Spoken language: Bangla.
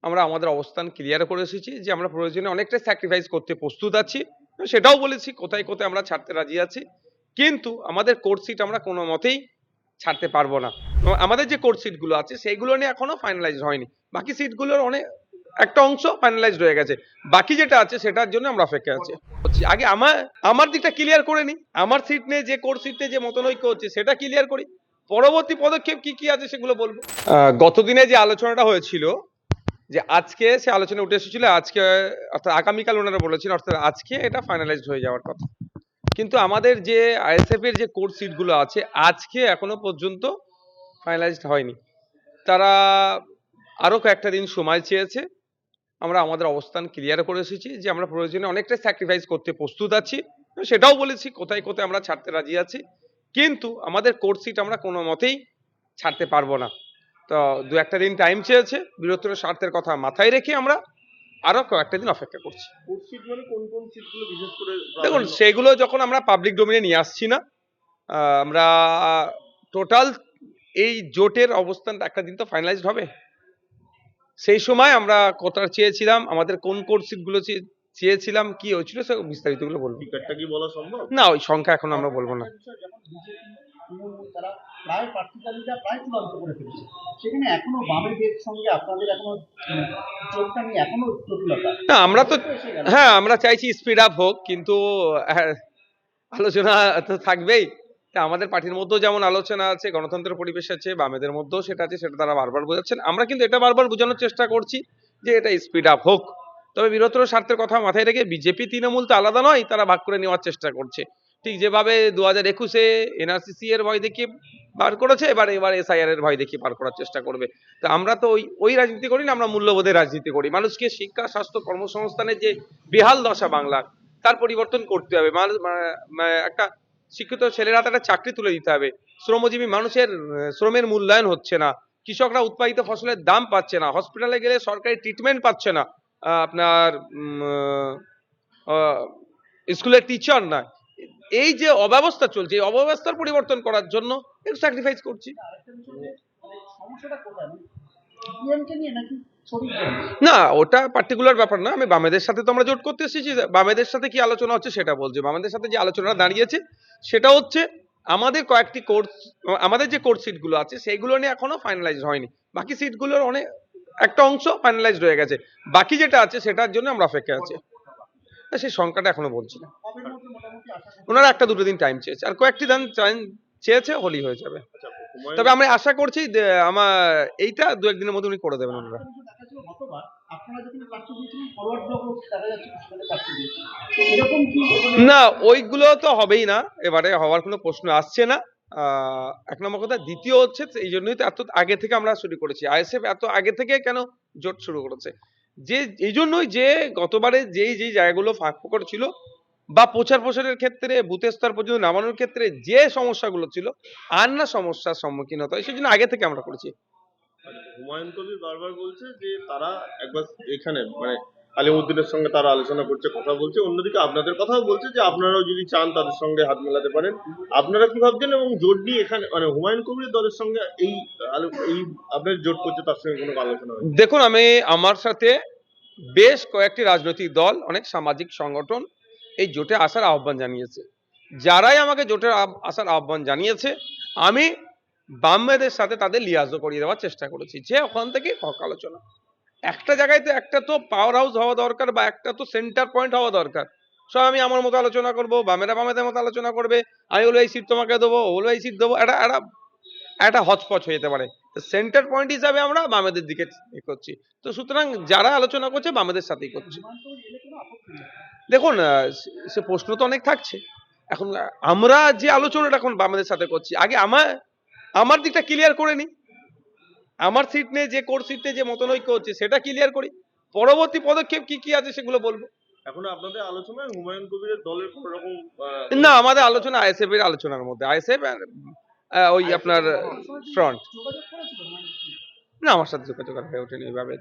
আমরা আমাদের অবস্থান ক্লিয়ার করে এসেছি যে আমরা প্রয়োজনে অনেকটাই স্যাক্রিফাইস করতে প্রস্তুত আছি। সেটাও বলেছি কোথায়, কোথায় আমরা ছাড়তে রাজি আছি। কিন্তু আমাদের কোর সিট আমরা কোনো মতেই ছাড়তে পারবো না। আমাদের যে কোর সিট গুলো আছে সেইগুলো নিয়ে এখনো ফাইনালাইজড হয়নি। বাকি সিটগুলোর অনেক একটা অংশ ফাইনালাইজড হয়ে গেছে। বাকি যেটা আছে সেটার জন্য আমরা অপেক্ষায় আছি। আগে আমার দিকটা ক্লিয়ার করে নিই। আমার সিট নিয়ে যে কোর সিট নিয়ে যে মতনৈক্য হচ্ছে সেটা ক্লিয়ার করি। পরবর্তী পদক্ষেপ কি, কি আছে সেগুলো বলবো। গতদিনে যে আলোচনাটা হয়েছিল যে আজকে সে আলোচনা উঠে এসেছিল আজকে অর্থাৎ আগামীকাল ওনারা বলেছেন অর্থাৎ আজকে এটা ফাইনালাইজড হয়ে যাওয়ার কথা। কিন্তু আমাদের যে আইএসএফ এর যে কোর সিট গুলো আছে আজকে এখনো পর্যন্ত ফাইনালাইজড হয়নি। তারা আরো কয়েকটা দিন সময় চেয়েছে। আমরা আমাদের অবস্থান ক্লিয়ার করে এসেছি যে আমরা প্রয়োজনে অনেকটাই স্যাক্রিফাইস করতে প্রস্তুত আছি। সেটাও বলেছি কোথায়, কোথায় আমরা ছাড়তে রাজি আছি। কিন্তু আমাদের কোর সিট আমরা কোনো মতেই ছাড়তে পারবো না। তো দু একটা দিন টাইম চেয়েছে। বৃহত্তর স্বার্থের কথা মাথায় রেখে আমরা আরো কয়েকটা দিন অপেক্ষা করছি। দেখুন সেগুলো যখন আমরা পাবলিক ডোমেইনে নিয়ে আসছি না, আমরা টোটাল এই জোটের অবস্থানটা একটা দিন তো ফাইনালাইজড হবে। সেই সময় আমরা কোথা চেয়েছিলাম, আমাদের কোন কোর সিটগুলো চেয়েছিলাম, কি হয়েছিল সে বিস্তারিতগুলো বলবো। টিকিটটা কি বলা সম্ভব? না, ওই সংখ্যা এখন আমরা বলবো না। তারা প্রায় প্রার্থী তালিকা প্রায় চূড়ান্ত করে ফেলেছে, সেখানে এখনো বামেদের সঙ্গে আপনাদের এখনো জোটটা নিয়ে এখনো জটিলতা। না, আমরা তো হ্যাঁ আমরা চাইছি স্পিড আপ হোক, কিন্তু আলোচনা তো থাকবেই। আমাদের পার্টির মধ্যেও যেমন আলোচনা আছে, গণতন্ত্রের পরিবেশ আছে, বামেদের মধ্যেও সেটা আছে, সেটা তারা বারবার বোঝাচ্ছেন। আমরা কিন্তু এটা বারবার বোঝানোর চেষ্টা করছি যে এটা স্পিড আপ হোক। তবে বৃহত্তর স্বার্থের কথা মাথায় রেখে বিজেপি তৃণমূল তো আলাদা নয়, তারা ভাগ করে নেওয়ার চেষ্টা করছে। ঠিক যেভাবে 2021-এ এনআরসিসি এর ভয় দেখিয়ে বার করেছে, এবার এসআইআর এর ভয় দেখিয়ে পার করার চেষ্টা করবে। তো আমরা তো ওই রাজনীতি করি না, আমরা মূল্যবোধের রাজনীতি করি। মানুষকে শিক্ষা, স্বাস্থ্য, কর্মসংস্থানের যে বেহাল দশা বাংলার, তার পরিবর্তন করতে হবে। একটা শিক্ষিত ছেলেরা একটা চাকরি তুলে দিতে হবে। শ্রমজীবী মানুষের শ্রমের মূল্যায়ন হচ্ছে না। কৃষকরা উৎপাদিত ফসলের দাম পাচ্ছে না। হসপিটালে গেলে সরকারি ট্রিটমেন্ট পাচ্ছে না। আপনার স্কুলের টিচার না। এই যে অব্যবস্থা চলছে, এই অব্যবস্থার পরিবর্তন করার জন্য একটু স্যাক্রিফাইস করছি। সমস্যাটা কোথায়? নিয়ে নাকি না, ওটা পার্টিকুলার ব্যাপার না। আমি বামেদের সাথে তো আমরা জোট করতে এসেছি। বামেদের সাথে কি আলোচনা হচ্ছে সেটা বলছি। বামেদের সাথে যে আলোচনা দাঁড়িয়েছে সেটা হচ্ছে আমাদের কয়েকটি কোর্স, আমাদের যে কোর্স সিট গুলো আছে সেইগুলো নিয়ে এখনো ফাইনালাইজ হয়নি। বাকি সিট গুলোর অনেক একটা অংশ ফাইনালাইজড হয়ে গেছে। বাকি যেটা আছে সেটার জন্য আমরা অপেক্ষায় আছি। সেই সংখ্যাটা এখনো বলছি না। ওনারা একটা দুটো দিন টাইম চেয়েছে, আর কয়েকটি দিন টাইম চেয়েছে, হলেই হয়ে যাবে। তবে আমরা আশা করছি আমার এইটা দু একদিনের মধ্যে উনি করে দেবেন ওনারা। না, ওইগুলো তো হবেই না, এবারে হওয়ার কোনো প্রশ্ন আসছে না। এক নম্বর কথা। দ্বিতীয় হচ্ছে এই জন্যই তো এত আগে থেকে আমরা শুরু করেছি। আইএসএফ এত আগে থেকে কেন জোট শুরু করেছে, যে এই জন্যই যে গতবারে যেই জায়গাগুলো ফাঁক ফোকর ছিল বা প্রচারের ক্ষেত্রে বুথের স্তর পর্যন্ত নামানোর ক্ষেত্রে যে সমস্যাগুলো ছিল, আর না সমস্যার সম্মুখীন হতে হয়, সেই জন্য আগে থেকে আমরা করেছি। হুমায়ুন কবির বারবার বলছে যে তারা একবার এখানে মানে আলিমুদ্দিনের সঙ্গে তারা আলোচনা করছে, কথা বলছে। অন্যদিকে আপনাদের কথাও বলছে যে আপনারাও যদি চান তাদের সঙ্গে হাত মেলাতে পারেন। আপনারা কি ভাবছেন? এবং জোট নিয়ে এখানে মানে হুমায়ুন কবিরের দলের সঙ্গে এই আপনার জোট করছে, তার সঙ্গে কোনো আলোচনা হয়েছে? দেখুন, আমার সাথে বেশ কয়েকটি রাজনৈতিক দল, অনেক সামাজিক সংগঠন এই জোটে আসার আহ্বান জানিয়েছে। যারাই আমাকে জোটে আসার আহ্বান জানিয়েছে, আমি বামেদের সাথে তাদের লিয়াজও করিয়ে দেওয়ার চেষ্টা করেছি যে ওখান থেকে হক আলোচনা। একটা জায়গায় তো একটা তো পাওয়ার হাউস হওয়া দরকার, বা একটা তো সেন্টার পয়েন্ট হওয়া দরকার। সব আমি আমার মতো আলোচনা করবো, বামেরা বামেদের মতো আলোচনা করবে, আমি বলবো এই সিট তোমাকে দেবো, ও বলবো এই সিট দেবো, একটা হচপচ হয়ে যেতে পারে। সেন্টার পয়েন্ট হিসাবে আমরা বামেদের দিকে করছি। তো সুতরাং যারা আলোচনা করছে বামেদের সাথেই করছে। দেখুন, সে প্রশ্ন তো অনেক থাকছে। এখন আমরা যে আলোচনাটা এখন বামেদের সাথে করছি, আগে আমার দিকটা ক্লিয়ার করে নি। আমার সিট নিয়ে যে কোর সিট নিয়ে যে মতনৈক্য হচ্ছে সেটা ক্লিয়ার করি। পরবর্তী পদক্ষেপ কি, কি আছে সেগুলো বলবো। এখন আপনাদের আলোচনায় হুমায়ুন কবিরের দলের কোন রকম না, আমাদের আলোচনা আইএসএফ এর আলোচনার মধ্যে। আইএসএফ ওই আপনার ফ্রন্ট। না, আমার সাথে যোগাযোগ হয়ে ওঠেনি এইভাবে।